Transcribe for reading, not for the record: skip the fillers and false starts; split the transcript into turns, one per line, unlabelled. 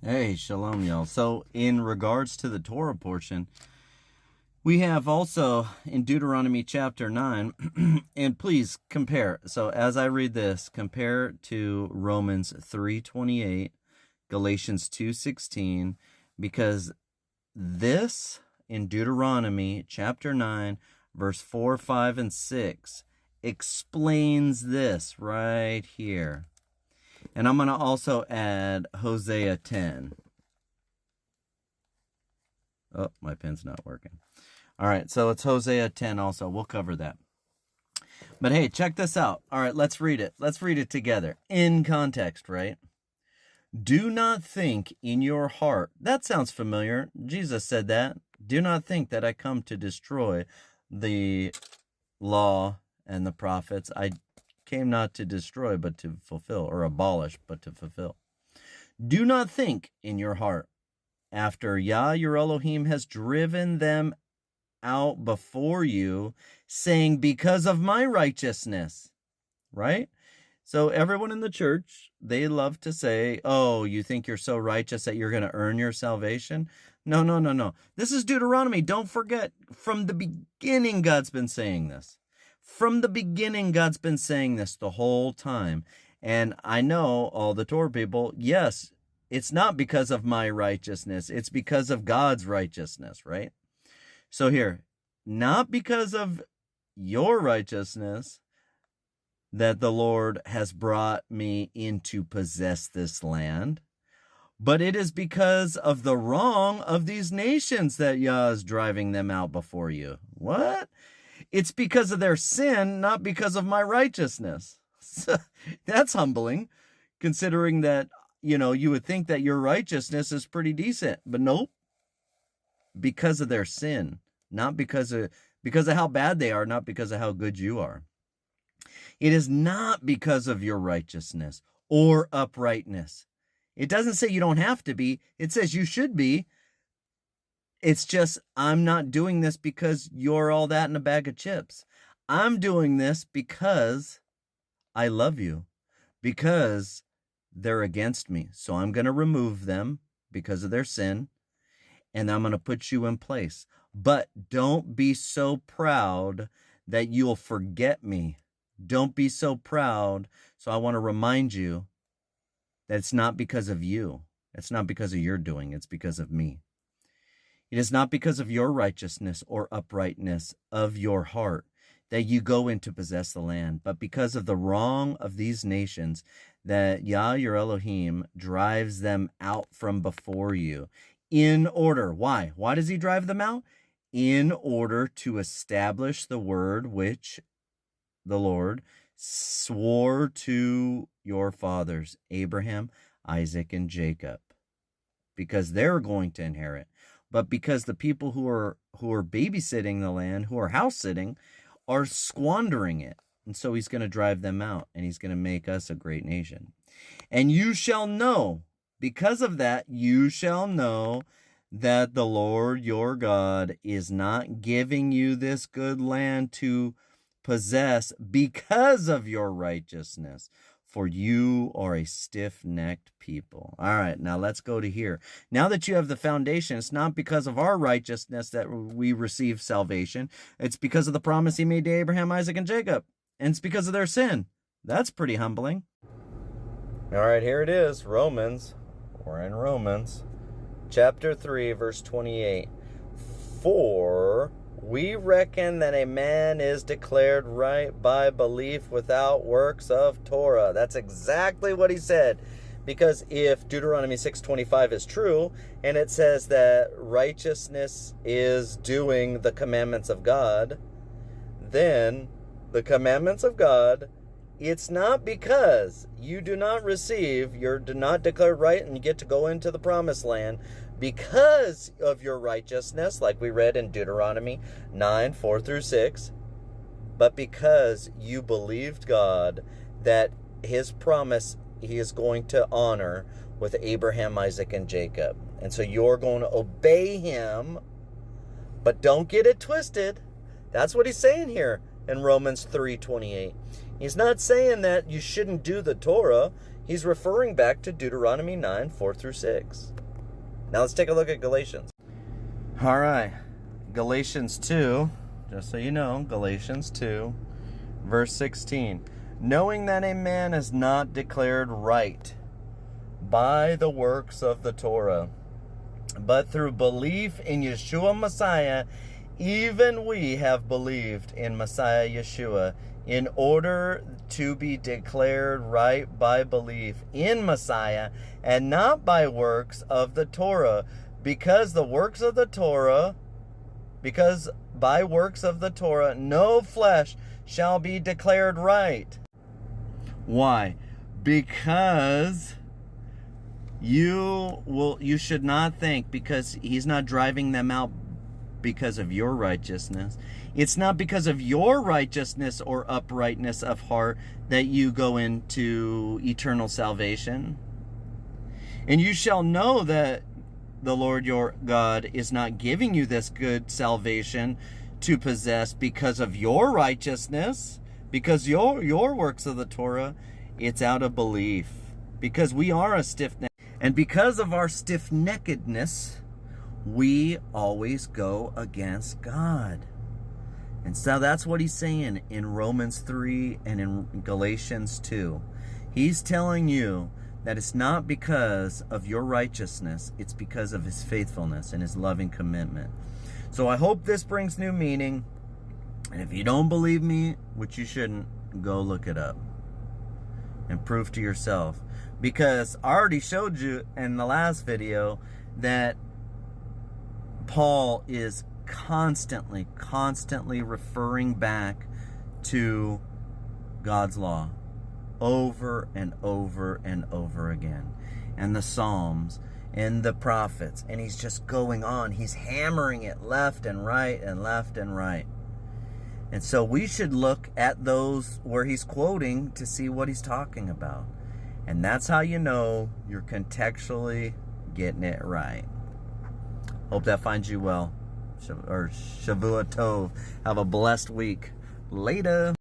Hey, shalom, y'all. So, in regards to the Torah portion, we have also in Deuteronomy chapter 9, and please compare. So, as I read this, compare to Romans 3:28, Galatians 2:16, because this in Deuteronomy chapter 9, verse 4, 5, and 6 explains this right here. And I'm going to also add Hosea 10. Oh, my pen's not working. All right, so it's Hosea 10 also. We'll cover that. But hey, check this out. All right, let's read it. Let's read it together. In context, right? Do not think in your heart. That sounds familiar. Jesus said that. Do not think that I come to destroy the law and the prophets. I came not to destroy, but to fulfill, or abolish, but to fulfill. Do not think in your heart, after Yah your Elohim has driven them out before you, saying, because of my righteousness, right? So everyone in the church, they love to say, oh, you think you're so righteous that you're going to earn your salvation? No, no, no, no. This is Deuteronomy. Don't forget, from the beginning, God's been saying this. From the beginning, God's been saying this the whole time. And I know all the Torah people, yes, it's not because of my righteousness. It's because of God's righteousness, right? So here, not because of your righteousness that the Lord has brought me in to possess this land, but it is because of the wrong of these nations that Yah is driving them out before you. What? It's because of their sin, not because of my righteousness. So, that's humbling, considering that, you would think that your righteousness is pretty decent, but nope. Because of their sin, not because of how bad they are, not because of how good you are. It is not because of your righteousness or uprightness. It doesn't say you don't have to be. It says you should be. It's just, I'm not doing this because you're all that in a bag of chips. I'm doing this because I love you, because they're against me. So I'm going to remove them because of their sin, and I'm going to put you in place. But don't be so proud that you'll forget me. Don't be so proud. So I want to remind you that it's not because of you. It's not because of your doing. It's because of me. It is not because of your righteousness or uprightness of your heart that you go in to possess the land, but because of the wrong of these nations that Yah your Elohim drives them out from before you. In order. Why? Why does he drive them out? In order to establish the word which the Lord swore to your fathers, Abraham, Isaac, and Jacob, because they're going to inherit. But because the people who are babysitting the land, who are house sitting, are squandering it. And so he's going to drive them out, and he's going to make us a great nation. And you shall know, because of that, you shall know that the Lord your God is not giving you this good land to possess because of your righteousness, for you are a stiff-necked people. All right, now let's go to here. Now that you have the foundation, it's not because of our righteousness that we receive salvation. It's because of the promise he made to Abraham, Isaac, and Jacob. And it's because of their sin. That's pretty humbling. All right, here it is, Romans. We're in Romans. Chapter 3, verse 28. For we reckon that a man is declared right by belief without works of Torah. That's exactly what he said. Because if Deuteronomy 6:25 is true, and it says that righteousness is doing the commandments of God, then the commandments of God, it's not because you do not receive, you're not declared right and you get to go into the promised land because of your righteousness, like we read in Deuteronomy 9, 4 through 6, but because you believed God that his promise he is going to honor with Abraham, Isaac, and Jacob. And so you're going to obey him, but don't get it twisted. That's what he's saying here in Romans 3:28. He's not saying that you shouldn't do the Torah. He's referring back to Deuteronomy 9, 4 through 6. Now let's take a look at Galatians. All right. Galatians 2, just so you know, Galatians 2, verse 16. Knowing that a man is not declared right by the works of the Torah, but through belief in Yeshua Messiah, even we have believed in Messiah Yeshua, in order to be declared right by belief in Messiah, and not by works of the Torah, because by works of the Torah no flesh shall be declared right. Why? Because you should not think, because he's not driving them out because of your righteousness. It's not because of your righteousness or uprightness of heart that you go into eternal salvation. And you shall know that the Lord your God is not giving you this good salvation to possess because of your righteousness, because your works of the Torah. It's out of belief, because we are a stiff-necked, and because of our stiff-neckedness, we always go against God. And so that's what he's saying in Romans 3 and in Galatians 2. He's telling you that it's not because of your righteousness, it's because of his faithfulness and his loving commitment. So I hope this brings new meaning. And if you don't believe me, which you shouldn't, go look it up and prove to yourself. Because I already showed you in the last video that Paul is constantly referring back to God's law over and over and over again, and the Psalms and the prophets, and he's just going on. He's hammering it left and right and left and right. And so we should look at those where he's quoting to see what he's talking about. And that's how you know you're contextually getting it right. Hope that finds you well. Or Shavua Tov. Have a blessed week. Later.